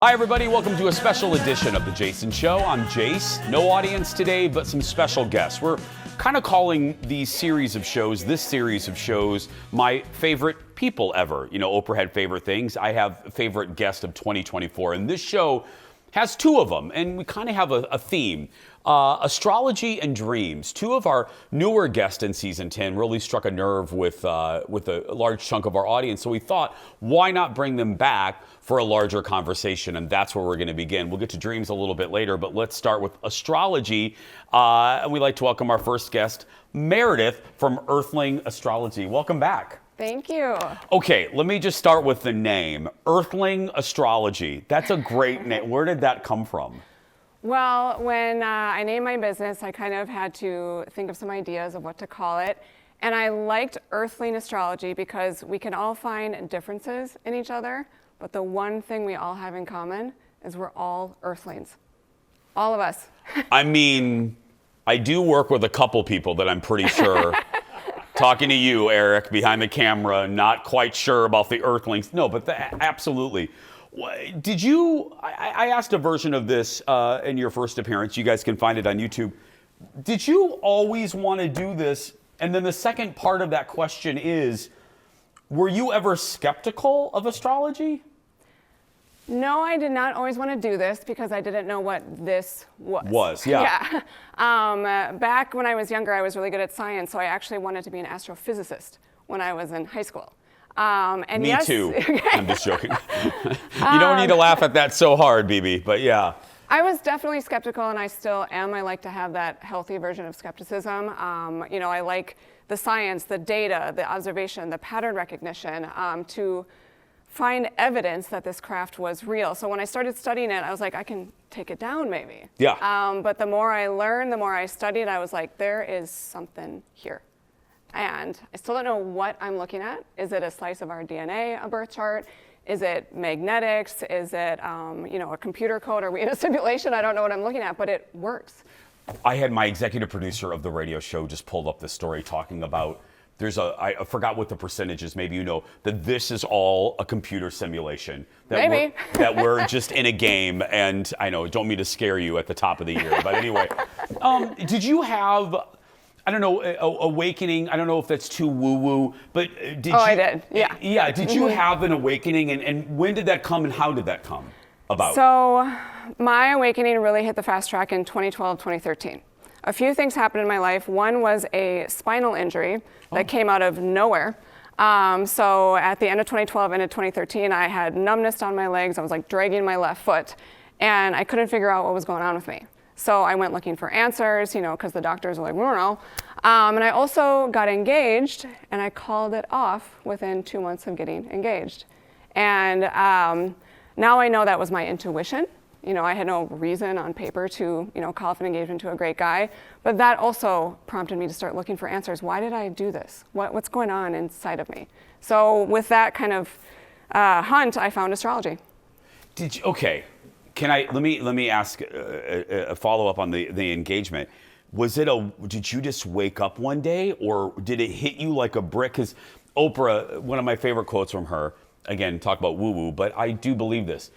Hi everybody, welcome to a special edition of The Jason Show. I'm Jace. No audience today, but some special guests. We're kind of calling this series of shows, my favorite people ever. You know, Oprah had favorite things. I have favorite guest of 2024. And this show has two of them, and we kind of have a theme. Astrology and dreams. Two of our newer guests in season 10 really struck a nerve with a large chunk of our audience. So we thought, why not bring them back for a larger conversation? And that's where we're going to begin. We'll get to dreams a little bit later, but let's start with astrology. And we'd like to welcome our first guest, Meredith from Earthling Astrology. Welcome back. Thank you. Okay, let me just start with the name, Earthling Astrology. That's a great name. Where did that come from? Well, when I named my business, I kind of had to think of some ideas of what to call it. And I liked Earthling Astrology because we can all find differences in each other, but the one thing we all have in common is we're all Earthlings. All of us. I mean, I do work with a couple people that I'm pretty sure... Talking to you, Eric, behind the camera, not quite sure about the Earthlings. No, but absolutely. Did you, I asked a version of this in your first appearance. You guys can find it on YouTube. Did you always want to do this? And then the second part of that question is, were you ever skeptical of astrology? No, I did not always want to do this because I didn't know what this was. Yeah. Back when I was younger, I was really good at science, so I actually wanted to be an astrophysicist when I was in high school. Me yes, too. I'm just joking. You don't need to laugh at that so hard, BB, but yeah. I was definitely skeptical, and I still am. I like to have that healthy version of skepticism. You know, I like the science, the data, the observation, the pattern recognition to find evidence that this craft was real. So when I started studying it, I was like, I can take it down maybe. Yeah. But the more I learned, the more I studied, I was like, there is something here. And I still don't know what I'm looking at. Is it a slice of our DNA, a birth chart? Is it magnetics? Is it a computer code? Are we in a simulation? I don't know what I'm looking at, but it works. I had my executive producer of the radio show just pulled up this story talking about I forgot what the percentage is, maybe you know, that this is all a computer simulation. Maybe. That we're just in a game, and I know, don't mean to scare you at the top of the year, but anyway. Did you have, I don't know, awakening? I don't know if that's too woo-woo, but did you? I did, yeah. Yeah, did you have an awakening, and when did that come, and how did that come about? So my awakening really hit the fast track in 2012, 2013. A few things happened in my life. One was a spinal injury that came out of nowhere. So at the end of 2012 and of 2013, I had numbness down my legs. I was like dragging my left foot, and I couldn't figure out what was going on with me. So I went looking for answers, because the doctors were like, we don't know. And I also got engaged, and I called it off within 2 months of getting engaged. And now I know that was my intuition. I had no reason on paper to, call off an engagement to a great guy, but that also prompted me to start looking for answers. Why did I do this? What's going on inside of me? So with that kind of hunt, I found astrology. Did you, okay, let me ask a follow-up on the engagement. Did you just wake up one day, or did it hit you like a brick? Because Oprah, one of my favorite quotes from her, again, talk about woo-woo, but I do believe this.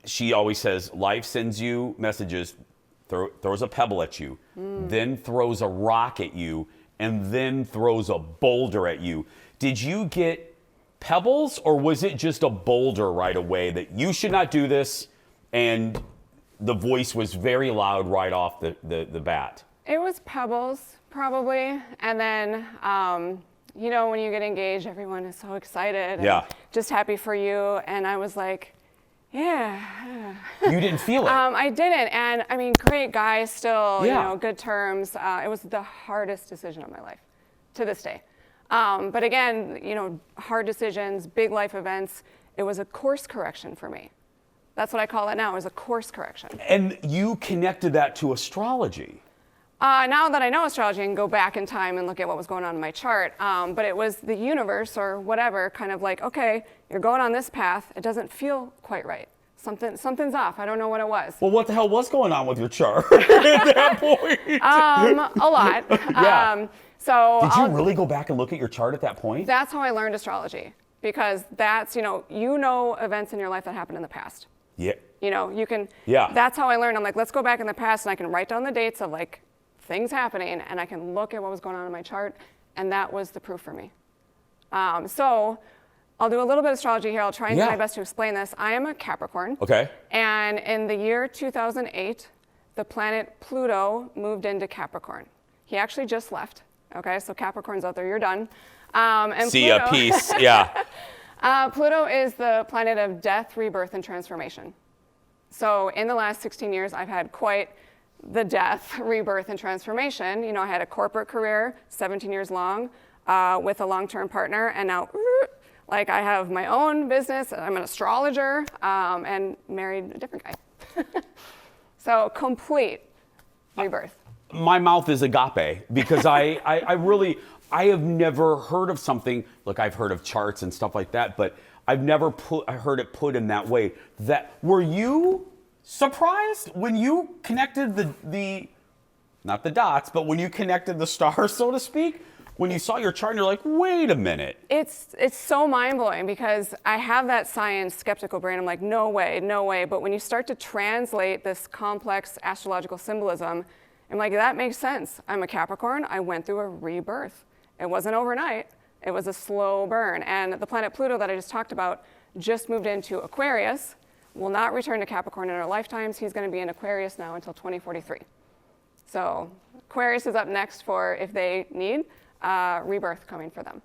She always says, life sends you messages, throws a pebble at you, then throws a rock at you, and then throws a boulder at you. Did you get pebbles, or was it just a boulder right away that you should not do this, and the voice was very loud right off the bat? It was pebbles, probably. And then, when you get engaged, everyone is so excited and just happy for you. And I was like, yeah. You didn't feel it? I didn't. And I mean, great guy still, good terms. It was the hardest decision of my life to this day. But again, hard decisions, big life events, it was a course correction for me. That's what I call it now, is a course correction. And you connected that to astrology. Now that I know astrology, I can go back in time and look at what was going on in my chart. But it was the universe or whatever kind of like, okay, you're going on this path. It doesn't feel quite right. Something's off. I don't know what it was. Well, what the hell was going on with your chart at that point? A lot. Yeah. So did you really go back and look at your chart at that point? That's how I learned astrology, because that's, you know events in your life that happened in the past. Yeah. You know, you can, Yeah. that's how I learned. I'm like, let's go back in the past and I can write down the dates of like things happening and I can look at what was going on in my chart. And that was the proof for me. So I'll do a little bit of astrology here. I'll try and do my best to explain this. I am a Capricorn. Okay. And in the year 2008, the planet Pluto moved into Capricorn. He actually just left. Okay, so Capricorn's out there, you're done. And See ya, peace. Yeah. Pluto is the planet of death, rebirth, and transformation. So in the last 16 years, I've had quite the death, rebirth, and transformation. You know, I had a corporate career, 17 years long, with a long-term partner, and now, like, I have my own business. I'm an astrologer, and married a different guy. So complete rebirth. My mouth is agape because I have never heard of something. Look, I've heard of charts and stuff like that, but I've never heard it put in that way. Were you surprised when you connected the not the dots, but when you connected the stars, so to speak? When you saw your chart and you're like, wait a minute. It's so mind-blowing because I have that science skeptical brain. I'm like, no way, no way. But when you start to translate this complex astrological symbolism, I'm like, that makes sense. I'm a Capricorn. I went through a rebirth. It wasn't overnight. It was a slow burn. And the planet Pluto that I just talked about just moved into Aquarius, will not return to Capricorn in our lifetimes. He's going to be in Aquarius now until 2043. So Aquarius is up next for if they need rebirth coming for them.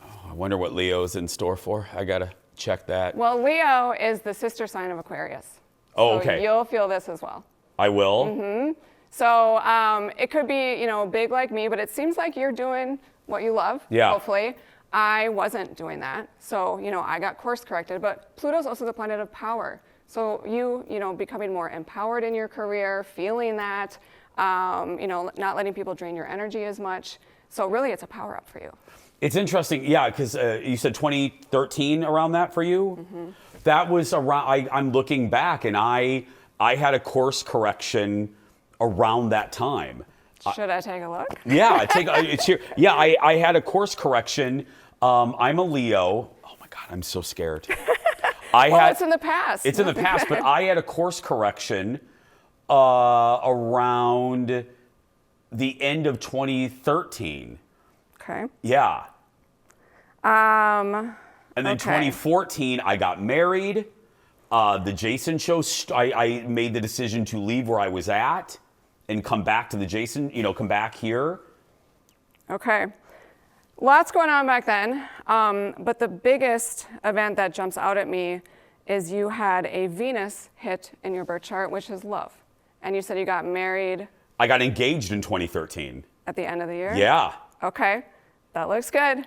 Oh, I wonder what Leo's in store for. I got to check that. Well, Leo is the sister sign of Aquarius. Oh, so okay. You'll feel this as well. I will? Mm-hmm. So it could be, you know, big like me, but it seems like you're doing what you love, hopefully. I wasn't doing that. So, you know, I got course corrected, but Pluto's also the planet of power. So you know, becoming more empowered in your career, feeling that, you know, not letting people drain your energy as much. So really it's a power up for you. It's interesting, yeah, because you said 2013 around that for you? Mm-hmm. That was around, I'm looking back and I had a course correction around that time. Should I take a look? Yeah, it's here. Yeah, I had a course correction. I'm a Leo. Oh my God, I'm so scared. It's in the past. It's in the past, but I had a course correction around the end of 2013. Okay. Yeah. And then okay. 2014, I got married. The Jason show, I made the decision to leave where I was at and come back to the Jason, you know, come back here. Okay. Lots going on back then. But the biggest event that jumps out at me is you had a Venus hit in your birth chart, which is love. And you said you got married. I got engaged in 2013. At the end of the year? Yeah. Okay. That looks good.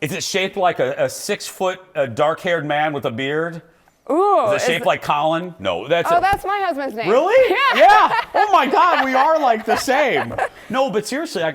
Is it shaped like a 6-foot dark-haired man with a beard? Ooh. Is it shaped like Colin? No, that's my husband's name. Really? Yeah. Yeah. Oh my God, we are like the same. No, but seriously, I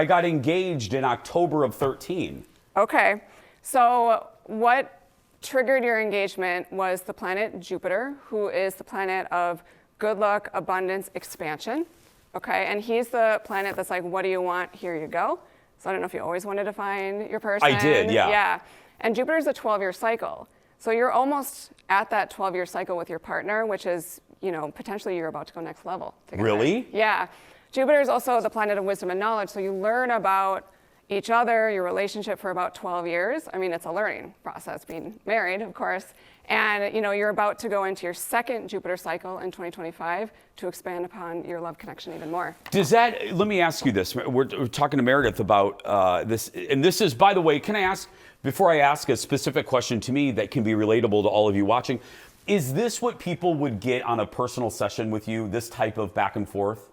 got engaged in October of 13. Okay. So what triggered your engagement was the planet Jupiter, who is the planet of good luck, abundance, expansion. Okay. And he's the planet that's like, what do you want? Here you go. So I don't know if you always wanted to find your person. I did, yeah. Yeah. And Jupiter's a 12-year cycle. So you're almost at that 12-year cycle with your partner, which is, you know, potentially you're about to go next level together. Really? Yeah. Jupiter is also the planet of wisdom and knowledge. So you learn about each other, your relationship for about 12 years. I mean, it's a learning process being married, of course. And, you know, you're about to go into your second Jupiter cycle in 2025 to expand upon your love connection even more. Let me ask you this. We're talking to Meredith about this. And this is, by the way, can I ask, before I ask a specific question to me that can be relatable to all of you watching, is this what people would get on a personal session with you, this type of back and forth?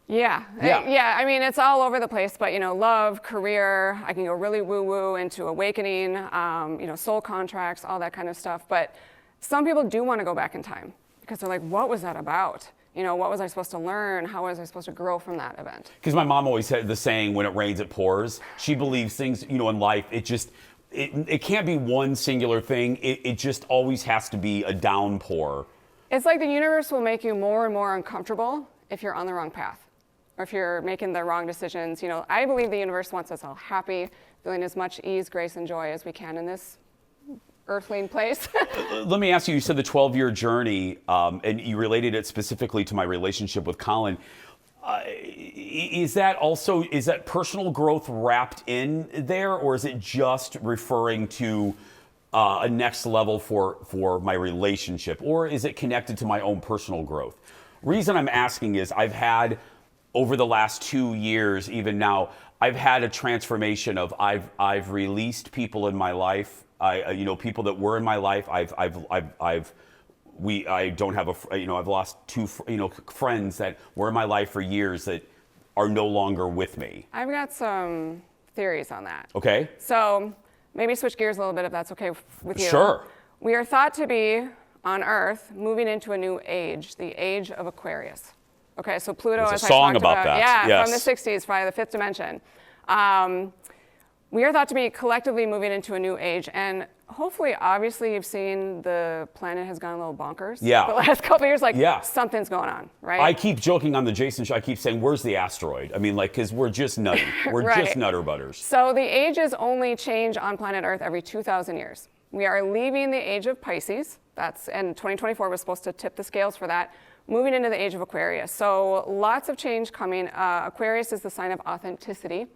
Yeah. Yeah. I mean, it's all over the place, but, you know, love, career, I can go really woo-woo into awakening, you know, soul contracts, all that kind of stuff. But some people do want to go back in time because they're like, what was that about? You know, what was I supposed to learn? How was I supposed to grow from that event? Because my mom always had the saying, when it rains, it pours. She believes things, you know, in life, it can't be one singular thing. It just always has to be a downpour. It's like the universe will make you more and more uncomfortable if you're on the wrong path or if you're making the wrong decisions. You know, I believe the universe wants us all happy, feeling as much ease, grace, and joy as we can in this earthling place. Let me ask you, you said the 12-year journey, and you related it specifically to my relationship with Colin. Is that personal growth wrapped in there, or is it just referring to a next level for my relationship, or is it connected to my own personal growth? Reason I'm asking is I've had, over the last 2 years, even now, I've had a transformation of I've released people in my life. People that were in my life. I've lost two friends that were in my life for years that are no longer with me. I've got some theories on that. Okay. So maybe switch gears a little bit if that's okay with you. Sure. We are thought to be on Earth moving into a new age, the age of Aquarius. Okay, so Pluto, There's as a I song talked about that. yeah, Yes. from the 60s, probably the fifth dimension. We are thought to be collectively moving into a new age, and hopefully, obviously, you've seen the planet has gone a little bonkers. Yeah. The last couple of years, Yeah. something's going on, right? I keep joking on the Jason show. I keep saying, "Where's the asteroid?" I mean, because we're just nutty. We're Right. just nutter butters. So the ages only change on planet Earth every 2,000 years. We are leaving the age of Pisces. And 2024 was supposed to tip the scales for that. Moving into the age of Aquarius. So lots of change coming. Aquarius is the sign of authenticity.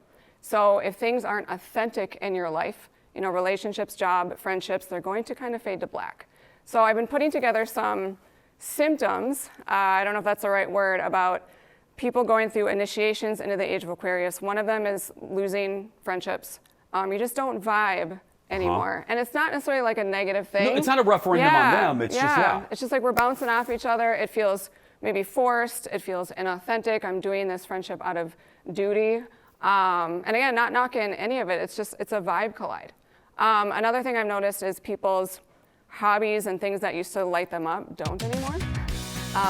So if things aren't authentic in your life, relationships, job, friendships, they're going to kind of fade to black. So I've been putting together some symptoms, I don't know if that's the right word, about people going through initiations into the age of Aquarius. One of them is losing friendships. You just don't vibe anymore. And it's not necessarily like a negative thing. No, it's not a referendum on them. It's just. It's just like we're bouncing off each other. It feels maybe forced. It feels inauthentic. I'm doing this friendship out of duty. And again, not knocking any of it. It's a vibe collide. Another thing I've noticed is people's hobbies and things that used to light them up don't anymore.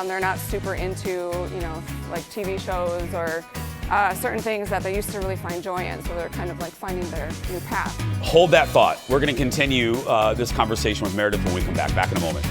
They're not super into, like TV shows or certain things that they used to really find joy in. So they're kind of like finding their new path. Hold that thought. We're going to continue this conversation with Meredith when we come back. Back in a moment.